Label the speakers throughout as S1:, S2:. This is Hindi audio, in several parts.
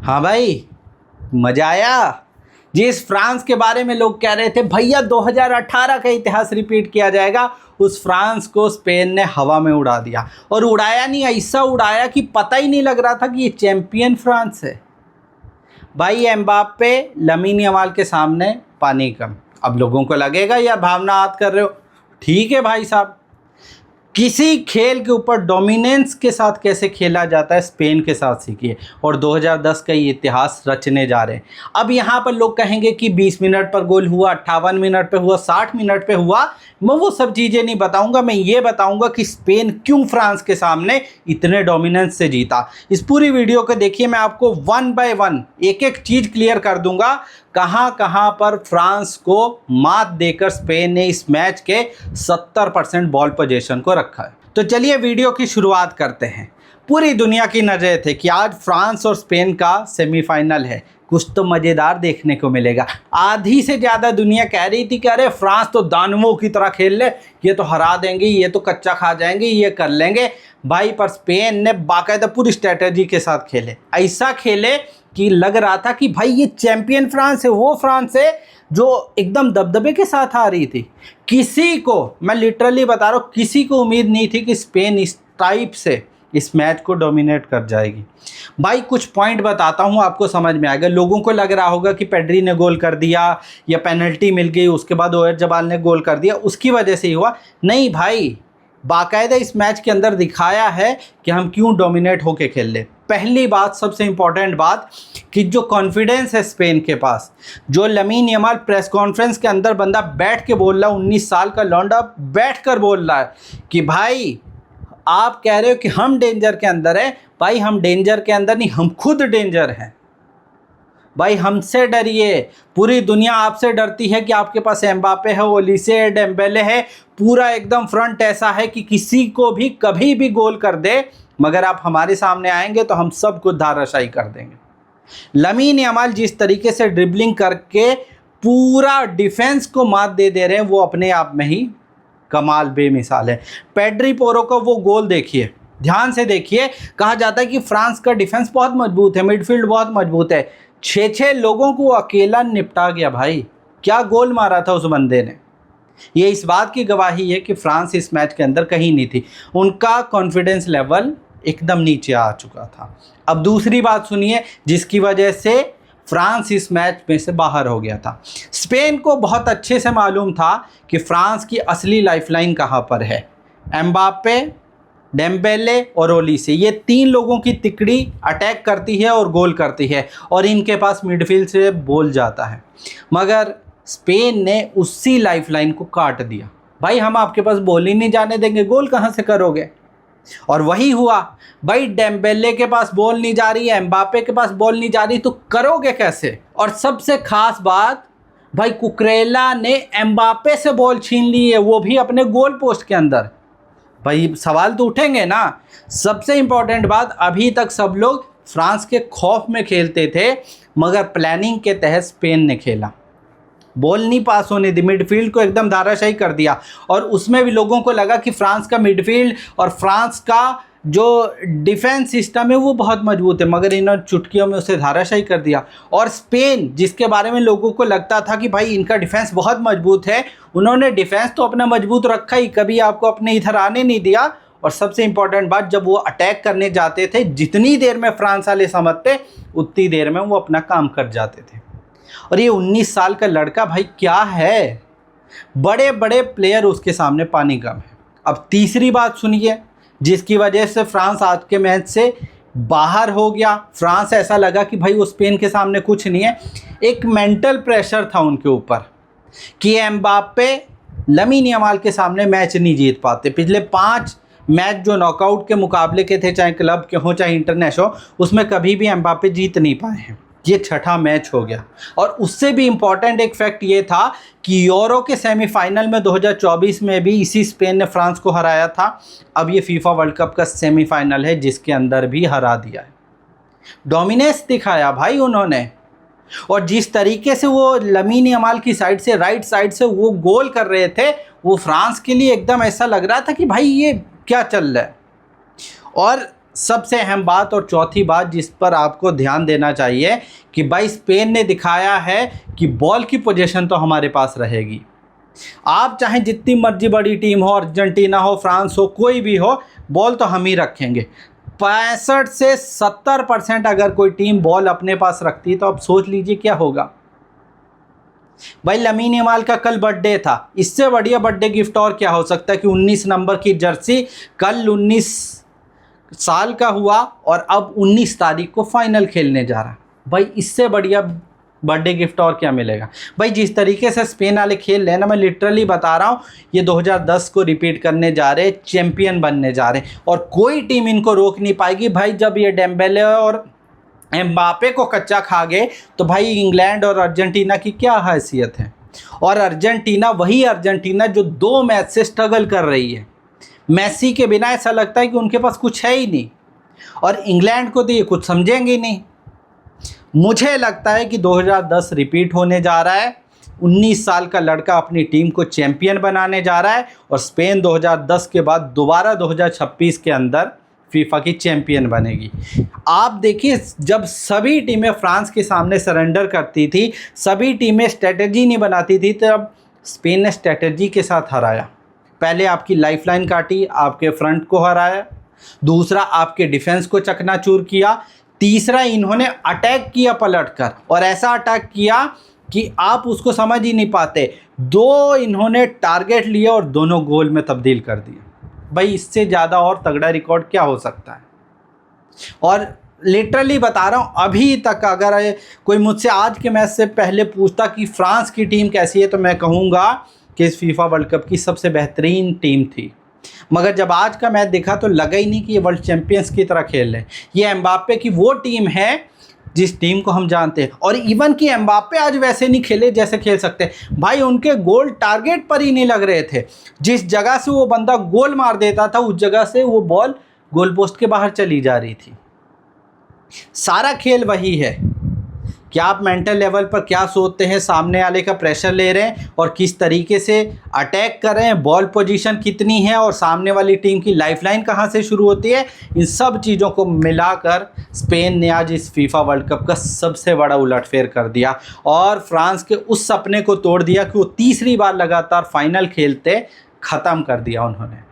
S1: हाँ भाई, मजा आया। जिस फ्रांस के बारे में लोग कह रहे थे भैया 2018 का इतिहास रिपीट किया जाएगा, उस फ्रांस को स्पेन ने हवा में उड़ा दिया। और उड़ाया नहीं, ऐसा उड़ाया कि पता ही नहीं लग रहा था कि ये चैंपियन फ्रांस है। भाई एम्बाप्पे, लमीन यमाल के सामने पानी कम। अब लोगों को लगेगा यार भावना आत कर रहे हो, ठीक है भाई साहब। किसी खेल के ऊपर डोमिनेंस के साथ कैसे खेला जाता है स्पेन के साथ सीखिए, और 2010 का ये इतिहास रचने जा रहे हैं। अब यहाँ पर लोग कहेंगे कि 20 मिनट पर गोल हुआ, 58 मिनट पे हुआ, 60 मिनट पे हुआ। मैं वो सब चीज़ें नहीं बताऊंगा, मैं ये बताऊंगा कि स्पेन क्यों फ्रांस के सामने इतने डोमिनेंस से जीता। इस पूरी वीडियो को देखिए, मैं आपको 1 बाय 1 एक एक चीज़ क्लियर कर दूंगा कहाँ कहाँ पर फ्रांस को मात देकर स्पेन ने इस मैच के 70% बॉल पोजीशन को रखा है। तो चलिए वीडियो की शुरुआत करते हैं। पूरी दुनिया की नज़रें थे कि आज फ्रांस और स्पेन का सेमीफाइनल है, कुछ तो मज़ेदार देखने को मिलेगा। आधी से ज़्यादा दुनिया कह रही थी कि अरे फ्रांस तो दानवों की तरह खेल ले, ये तो हरा देंगे, ये तो कच्चा खा जाएंगे, ये कर लेंगे। भाई पर स्पेन ने बाकायदा पूरी स्ट्रेटजी के साथ खेले, ऐसा खेले कि लग रहा था कि भाई ये चैंपियन फ्रांस है, वो फ्रांस है जो एकदम दबदबे के साथ आ रही थी। किसी को, मैं लिटरली बता रहा हूँ, किसी को उम्मीद नहीं थी कि स्पेन इस टाइप से इस मैच को डोमिनेट कर जाएगी। भाई कुछ पॉइंट बताता हूँ, आपको समझ में आएगा। लोगों को लग रहा होगा कि पेड्री ने गोल कर दिया या पेनल्टी मिल गई, उसके बाद ओयर जबाल ने गोल कर दिया, उसकी वजह से ही हुआ। नहीं भाई, बाकायदा इस मैच के अंदर दिखाया है कि हम क्यों डोमिनेट होके खेल ले। पहली बात, सबसे इम्पॉर्टेंट बात, कि जो कॉन्फिडेंस है स्पेन के पास, जो लमीन यमाल प्रेस कॉन्फ्रेंस के अंदर बंदा बैठ के बोल रहा है, 19 साल का लौंडा बैठ कर बोल रहा है कि भाई आप कह रहे हो कि हम डेंजर के अंदर है। भाई हम डेंजर के अंदर नहीं, हम खुद डेंजर हैं। भाई हमसे डरिए, पूरी दुनिया आपसे डरती है कि आपके पास एम्बापे है, ओलिसे है, डेम्बेले है, पूरा एकदम फ्रंट ऐसा है कि किसी को भी कभी भी गोल कर दे, मगर आप हमारे सामने आएंगे तो हम सब कुछ धाराशायी कर देंगे। लमीन यमाल जिस तरीके से ड्रिबलिंग करके पूरा डिफेंस को मात दे रहे हैं, वो अपने आप में ही कमाल, बेमिसाल है। पेड्री पोरो का वो गोल देखिए, ध्यान से देखिए। कहा जाता है कि फ्रांस का डिफेंस बहुत मजबूत है, मिडफील्ड बहुत मजबूत है, 6 लोगों को अकेला निपटा गया। भाई क्या गोल मारा था उस बंदे ने। ये इस बात की गवाही है कि फ्रांस इस मैच के अंदर कहीं नहीं थी, उनका कॉन्फिडेंस लेवल एकदम नीचे आ चुका था। अब दूसरी बात सुनिए जिसकी वजह से फ्रांस इस मैच में से बाहर हो गया था। स्पेन को बहुत अच्छे से मालूम था कि फ्रांस की असली लाइफलाइन कहाँ पर है। एम्बापे, डेम्बेले और ओलिसे, ये 3 लोगों की तिकड़ी अटैक करती है और गोल करती है, और इनके पास मिडफील्ड से बॉल जाता है। मगर स्पेन ने उसी लाइफलाइन को काट दिया। भाई हम आपके पास बॉल ही नहीं जाने देंगे, गोल कहाँ से करोगे। और वही हुआ। भाई डेम्बेले के पास बॉल नहीं जा रही है, एम्बापे के पास बॉल नहीं जा रही, तो करोगे कैसे। और सबसे खास बात, भाई कुकरेला ने एम्बापे से बॉल छीन ली है, वो भी अपने गोल पोस्ट के अंदर। भाई सवाल तो उठेंगे ना। सबसे इंपॉर्टेंट बात, अभी तक सब लोग फ्रांस के खौफ में खेलते थे, मगर प्लानिंग के तहत स्पेन ने खेला, बॉल नहीं पास होने दी, मिडफील्ड को एकदम धाराशायी कर दिया। और उसमें भी लोगों को लगा कि फ्रांस का मिडफील्ड और फ्रांस का जो डिफेंस सिस्टम है वो बहुत मजबूत है, मगर इन्होंने चुटकियों में उसे धाराशायी कर दिया। और स्पेन, जिसके बारे में लोगों को लगता था कि भाई इनका डिफेंस बहुत मजबूत है, उन्होंने डिफेंस तो अपना मजबूत रखा ही, कभी आपको अपने इधर आने नहीं दिया। और सबसे इंपॉर्टेंट बात, जब वो अटैक करने जाते थे, जितनी देर में फ्रांस वाले समझते उतनी देर में वो अपना काम कर जाते थे। और ये 19 साल का लड़का भाई क्या है, बड़े बड़े प्लेयर उसके सामने पानी कम है। अब तीसरी बात सुनिए जिसकी वजह से फ्रांस आज के मैच से बाहर हो गया। फ्रांस ऐसा लगा कि भाई वो स्पेन के सामने कुछ नहीं है। एक मेंटल प्रेशर था उनके ऊपर कि एम्बापे, लमीन यमाल के सामने मैच नहीं जीत पाते। पिछले 5 मैच जो नॉकआउट के मुकाबले के थे, चाहे क्लब के हों चाहे इंटरनेशनल हो, उसमें कभी भी एम्बापे जीत नहीं पाए हैं। ये 6ठा मैच हो गया। और उससे भी इम्पॉर्टेंट एक फैक्ट ये था कि यूरो के सेमीफाइनल में 2024 में भी इसी स्पेन ने फ्रांस को हराया था। अब ये फीफा वर्ल्ड कप का सेमीफाइनल है जिसके अंदर भी हरा दिया है। डोमिनेंस दिखाया भाई उन्होंने। और जिस तरीके से वो लमीन यमाल की साइड से, राइट साइड से वो गोल कर रहे थे, वो फ्रांस के लिए एकदम ऐसा लग रहा था कि भाई ये क्या चल रहा है। और सबसे अहम बात और चौथी बात जिस पर आपको ध्यान देना चाहिए कि भाई स्पेन ने दिखाया है कि बॉल की पोजीशन तो हमारे पास रहेगी। आप चाहे जितनी मर्जी बड़ी टीम हो, अर्जेंटीना हो, फ्रांस हो, कोई भी हो, बॉल तो हम ही रखेंगे। 65 से 70% अगर कोई टीम बॉल अपने पास रखती है तो अब सोच लीजिए क्या होगा। भाई लमीन यमाल का कल बर्थडे था, इससे बढ़िया बर्थडे गिफ्ट और क्या हो सकता है कि 19 नंबर की जर्सी कल 19 साल का हुआ और अब 19 तारीख को फाइनल खेलने जा रहा। भाई इससे बढ़िया बर्थडे गिफ्ट और क्या मिलेगा। भाई जिस तरीके से स्पेन वाले खेल रहे हैं ना, मैं लिटरली बता रहा हूँ, ये 2010 को रिपीट करने जा रहे, चैंपियन बनने जा रहे और कोई टीम इनको रोक नहीं पाएगी। भाई जब ये डेम्बेले और एम्बापे को कच्चा खा गए तो भाई इंग्लैंड और अर्जेंटीना की क्या हैसियत है। और अर्जेंटीना वही अर्जेंटीना जो 2 मैच से स्ट्रगल कर रही है। मेसी के बिना ऐसा लगता है कि उनके पास कुछ है ही नहीं, और इंग्लैंड को तो ये कुछ समझेंगे ही नहीं। मुझे लगता है कि 2010 रिपीट होने जा रहा है। 19 साल का लड़का अपनी टीम को चैंपियन बनाने जा रहा है और स्पेन 2010 के बाद दोबारा 2026 के अंदर फीफा की चैंपियन बनेगी। आप देखिए, जब सभी टीमें फ्रांस के सामने सरेंडर करती थी, सभी टीमें स्ट्रेटजी नहीं बनाती थी, तब स्पेन ने स्ट्रेटजी के साथ हराया। पहले आपकी लाइफलाइन काटी, आपके फ्रंट को हराया, दूसरा आपके डिफेंस को चकनाचूर किया, तीसरा इन्होंने अटैक किया पलटकर, और ऐसा अटैक किया कि आप उसको समझ ही नहीं पाते। 2 इन्होंने टारगेट लिए और दोनों गोल में तब्दील कर दिए। भाई इससे ज़्यादा और तगड़ा रिकॉर्ड क्या हो सकता है। और लिटरली बता रहा हूँ, अभी तक अगर कोई मुझसे आज के मैच से पहले पूछता कि फ्रांस की टीम कैसी है तो मैं कहूँगा कि इस फीफा वर्ल्ड कप की सबसे बेहतरीन टीम थी। मगर जब आज का मैच देखा तो लगा ही नहीं कि ये वर्ल्ड चैंपियंस की तरह खेल रहे हैं। ये एम्बापे की वो टीम है जिस टीम को हम जानते हैं, और इवन कि एम्बापे आज वैसे नहीं खेले जैसे खेल सकते। भाई उनके गोल टारगेट पर ही नहीं लग रहे थे। जिस जगह से वो बंदा गोल मार देता था उस जगह से वो बॉल गोल पोस्ट के बाहर चली जा रही थी। सारा खेल वही है कि आप मेंटल लेवल पर क्या सोचते हैं, सामने वाले का प्रेशर ले रहे हैं और किस तरीके से अटैक कर रहे हैं, बॉल पोजीशन कितनी है और सामने वाली टीम की लाइफलाइन कहां से शुरू होती है। इन सब चीज़ों को मिलाकर स्पेन ने आज इस फीफा वर्ल्ड कप का सबसे बड़ा उलटफेर कर दिया और फ्रांस के उस सपने को तोड़ दिया कि वो तीसरी बार लगातार फाइनल खेलते ख़त्म कर दिया उन्होंने।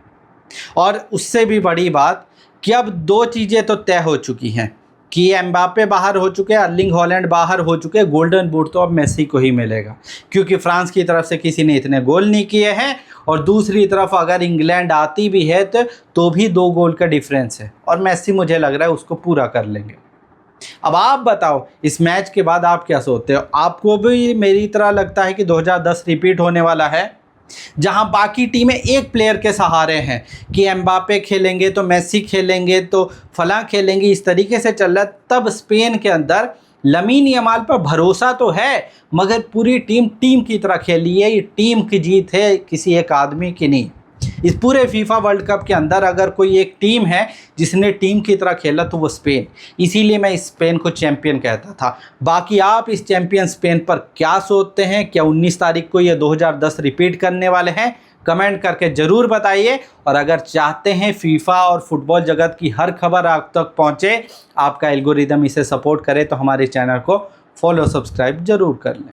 S1: और उससे भी बड़ी बात कि अब 2 चीज़ें तो तय हो चुकी हैं कि एम्बापे बाहर हो चुके हैं, अर्लिंग हॉलैंड बाहर हो चुके हैं, गोल्डन बूट तो अब मेसी को ही मिलेगा क्योंकि फ्रांस की तरफ से किसी ने इतने गोल नहीं किए हैं। और दूसरी तरफ अगर इंग्लैंड आती भी है तो भी 2 गोल का डिफरेंस है और मेसी मुझे लग रहा है उसको पूरा कर लेंगे। अब आप बताओ इस मैच के बाद आप क्या सोचते हो? आपको भी मेरी तरह लगता है कि 2010 रिपीट होने वाला है, जहां बाकी टीमें एक प्लेयर के सहारे हैं कि एम्बापे खेलेंगे तो मेसी खेलेंगे तो फलां खेलेंगे, इस तरीके से चल रहा है। तब स्पेन के अंदर लमीन यमाल पर भरोसा तो है मगर पूरी टीम की तरह खेली है। ये टीम की जीत है, किसी एक आदमी की नहीं। इस पूरे फीफा वर्ल्ड कप के अंदर अगर कोई एक टीम है जिसने टीम की तरह खेला तो वो स्पेन, इसीलिए मैं इस स्पेन को चैंपियन कहता था। बाकी आप इस चैंपियन स्पेन पर क्या सोचते हैं? क्या 19 तारीख को ये 2010 रिपीट करने वाले हैं? कमेंट करके ज़रूर बताइए। और अगर चाहते हैं फीफा और फुटबॉल जगत की हर खबर आप तक पहुँचे, आपका एल्गोरिदम इसे सपोर्ट करे तो हमारे चैनल को फॉलो सब्सक्राइब ज़रूर कर लें।